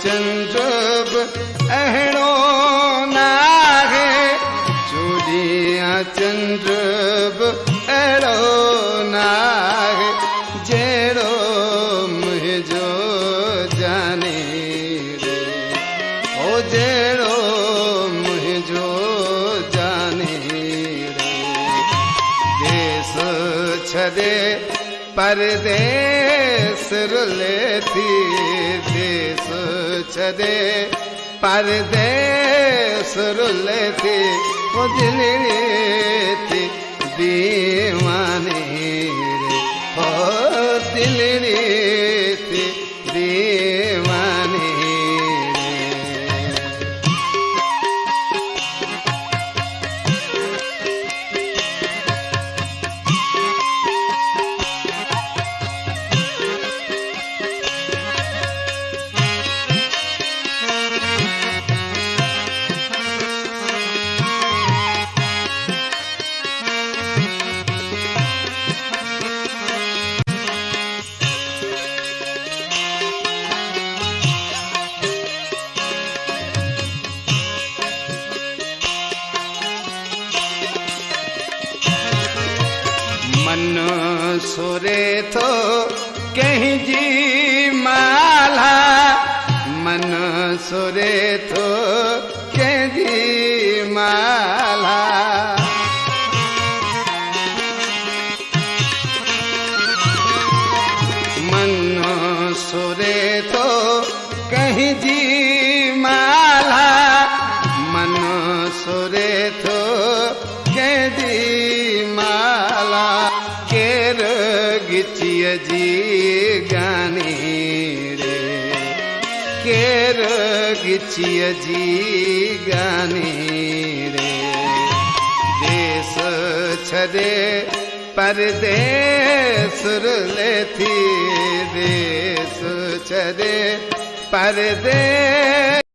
चंद्र अहड़ो नाहे चूड़िया चंद्र अहड़ो नाहे जेड़ो मुझो जाने रे ओ जेड़ो मुझो जाने रे देश छदे परदेस रुले थी देश छदे परदेस रुले थी वो दिलड़ी थी दीवानी रे ओ दिलड़ी थी दीवानी मन सोरे थो कहीं जी माला मन सोरे थो कहीं जी माला मन सोरे थो कहीं जी माला मन सोरे थो कहीं जी माला केर गिचिया जी गानी रे केर गिचिया जी गानी रे देश छदे परदेस रुले थी देश छदे परदेस